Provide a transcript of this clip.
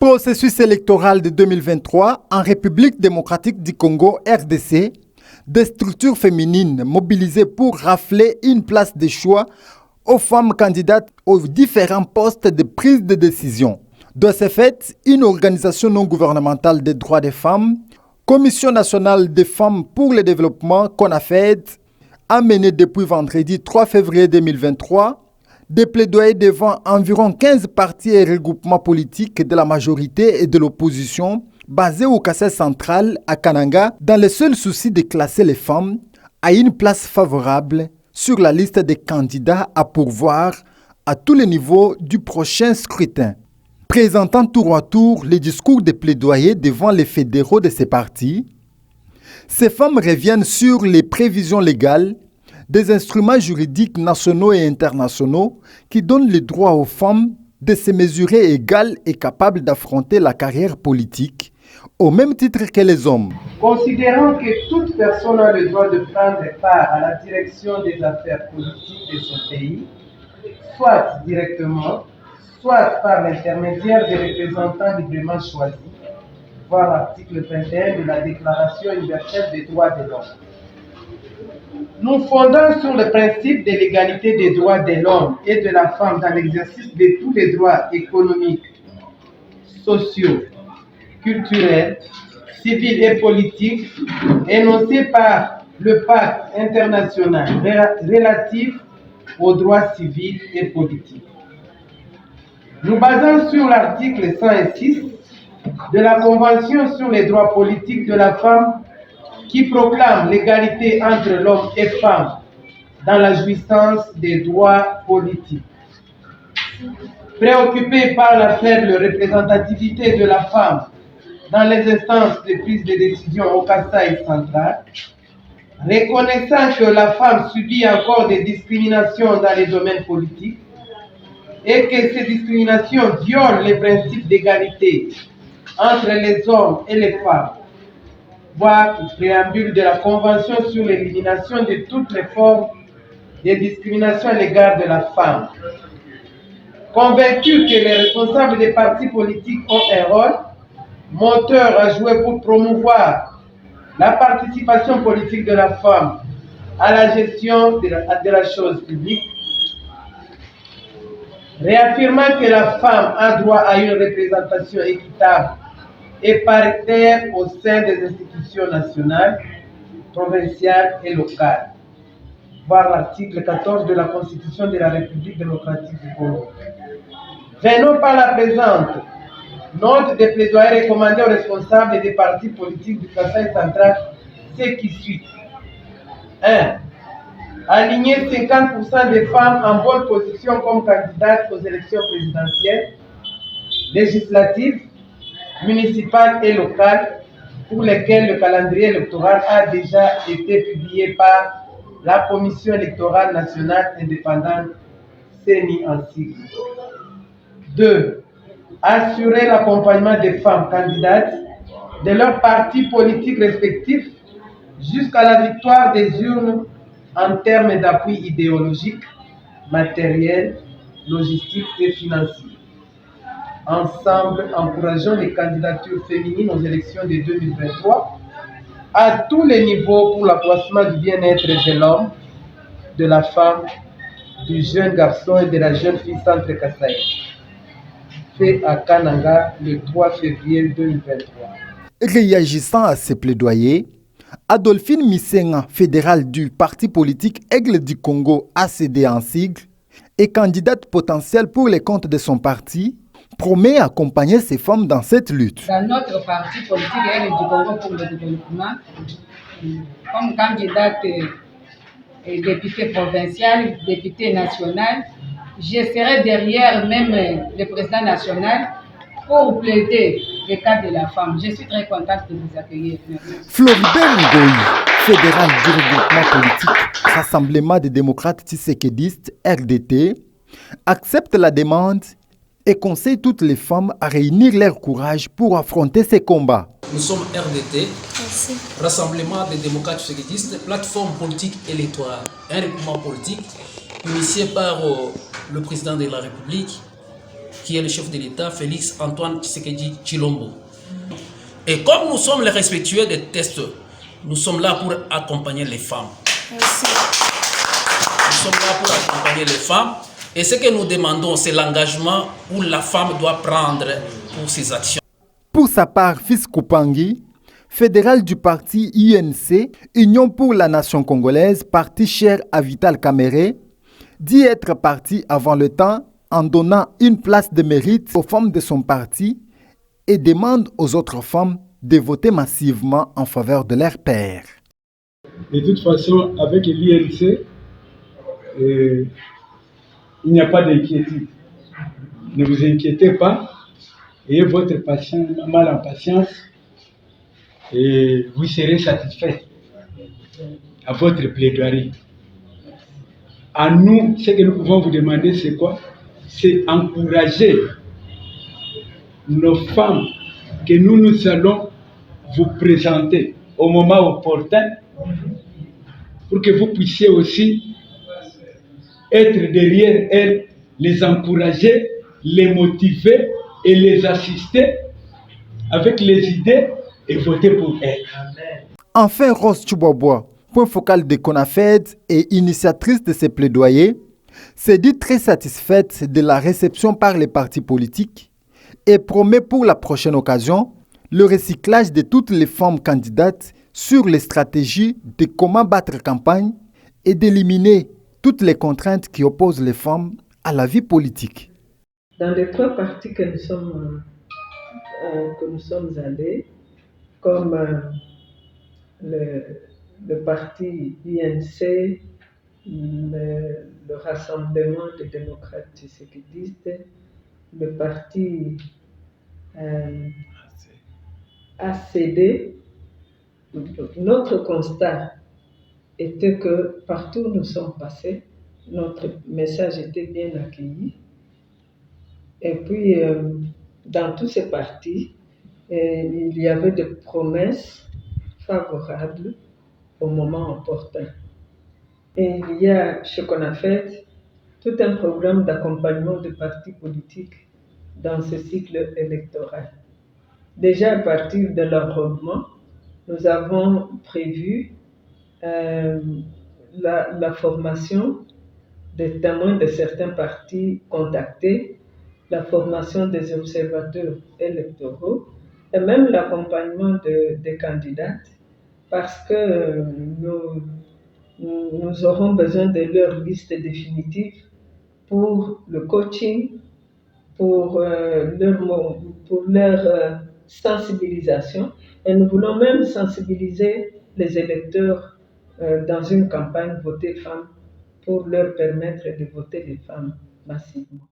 Processus électoral de 2023 en République démocratique du Congo, RDC, des structures féminines mobilisées pour rafler une place de choix aux femmes candidates aux différents postes de prise de décision. De ce fait, une organisation non gouvernementale des droits des femmes, Commission nationale des femmes pour le développement, CONAFED, a mené depuis vendredi 3 février 2023 des plaidoyers devant environ 15 partis et regroupements politiques de la majorité et de l'opposition basés au Kasai central à Kananga dans le seul souci de classer les femmes à une place favorable sur la liste des candidats à pourvoir à tous les niveaux du prochain scrutin. Présentant tour à tour les discours de plaidoyer devant les fédéraux de ces partis, ces femmes reviennent sur les prévisions légales des instruments juridiques nationaux et internationaux qui donnent le droit aux femmes de se mesurer égales et capables d'affronter la carrière politique au même titre que les hommes. Considérant que toute personne a le droit de prendre part à la direction des affaires politiques de son pays, soit directement, soit par l'intermédiaire des représentants librement choisis, voir l'article 21 de la Déclaration universelle des droits de l'homme. Nous fondons sur le principe de l'égalité des droits de l'homme et de la femme dans l'exercice de tous les droits économiques, sociaux, culturels, civils et politiques énoncés par le pacte international relatif aux droits civils et politiques. Nous basons sur l'article 106 de la Convention sur les droits politiques de la femme qui proclame l'égalité entre l'homme et femme dans la jouissance des droits politiques. Préoccupé par la faible représentativité de la femme dans les instances de prise de décision au Kasai central, reconnaissant que la femme subit encore des discriminations dans les domaines politiques et que ces discriminations violent les principes d'égalité entre les hommes et les femmes, voire le préambule de la Convention sur l'élimination de toutes les formes de discrimination à l'égard de la femme. Convaincu que les responsables des partis politiques ont un rôle moteur à jouer pour promouvoir la participation politique de la femme à la gestion de la chose publique, réaffirmant que la femme a droit à une représentation équitable et paritaire au sein des institutions nationales, provinciales et locales. Voir l'article 14 de la Constitution de la République démocratique du Congo. Venons par la présente note de plaidoyer recommandée aux responsables des partis politiques du Kasai central ce qui suit. 1. Aligner 50% des femmes en bonne position comme candidates aux élections présidentielles, législatives, municipales et locales pour lesquelles le calendrier électoral a déjà été publié par la Commission électorale nationale indépendante, CENI en sigle. 2. Assurer l'accompagnement des femmes candidates de leurs partis politiques respectifs jusqu'à la victoire des urnes en termes d'appui idéologique, matériel, logistique et financier. Ensemble, encourageons les candidatures féminines aux élections de 2023 à tous les niveaux pour l'accroissement du bien-être de l'homme, de la femme, du jeune garçon et de la jeune fille centre Kasai. Fait à Kananga le 3 février 2023. Réagissant à ces plaidoyers, Adolphine Misenga, fédérale du parti politique Aigle du Congo ACD en sigle, et candidate potentielle pour les comptes de son parti, promet accompagner ces femmes dans cette lutte. Dans notre parti politique Aigle du Congo pour le développement, comme candidate députée provinciale, députée nationale, je serai derrière même le président national pour plaider le cas de la femme. Je suis très contente de vous accueillir. Floribert Ngoyi, fédéral du regroupement politique Rassemblement des démocrates tshisekédistes RDT, accepte la demande et conseille toutes les femmes à réunir leur courage pour affronter ces combats. Nous sommes RDT, Rassemblement des démocrates tshisekédistes, plateforme politique électorale, un regroupement politique initié par le président de la République, qui est le chef de l'État, Félix Antoine Tshisekedi Tshilombo. Et comme nous sommes les respectueux des tests, nous sommes là pour accompagner les femmes. Merci. Nous sommes là pour accompagner les femmes. Et ce que nous demandons, c'est l'engagement où la femme doit prendre pour ses actions. Pour sa part, Fils Koupangi, fédéral du parti UNC, Union pour la Nation Congolaise, parti cher à Vital Kamerhe, dit être parti avant le temps en donnant une place de mérite aux femmes de son parti et demande aux autres femmes de voter massivement en faveur de leur père. De toute façon, avec l'UNC, il n'y a pas d'inquiétude. Ne vous inquiétez pas, ayez votre patience, mal en patience, et vous serez satisfait à votre plaidoirie. À nous, ce que nous pouvons vous demander, c'est quoi? C'est encourager nos femmes que nous allons vous présenter au moment opportun pour que vous puissiez aussi être derrière elles, les encourager, les motiver et les assister avec les idées et voter pour elles. Enfin, Rose Tchoubobois, point focal de CONAFED et initiatrice de ces plaidoyers, s'est dit très satisfaite de la réception par les partis politiques et promet pour la prochaine occasion le recyclage de toutes les femmes candidates sur les stratégies de comment battre campagne et d'éliminer toutes les contraintes qui opposent les femmes à la vie politique. Dans les 3 partis que nous sommes allés, comme le parti INC, le Rassemblement des démocrates tshisekidistes, le parti ACD, notre constat était que partout où nous sommes passés, notre message était bien accueilli. Et puis, dans tous ces partis, il y avait des promesses favorables au moment opportun. Et il y a chez CONAFED tout un programme d'accompagnement des partis politiques dans ce cycle électoral. Déjà à partir de l'enrôlement, nous avons prévu la formation des témoins de certains partis contactés, la formation des observateurs électoraux et même l'accompagnement des candidates parce que nous aurons besoin de leur liste définitive pour le coaching, pour leur sensibilisation. Et nous voulons même sensibiliser les électeurs dans une campagne Voter femmes pour leur permettre de voter les femmes massivement.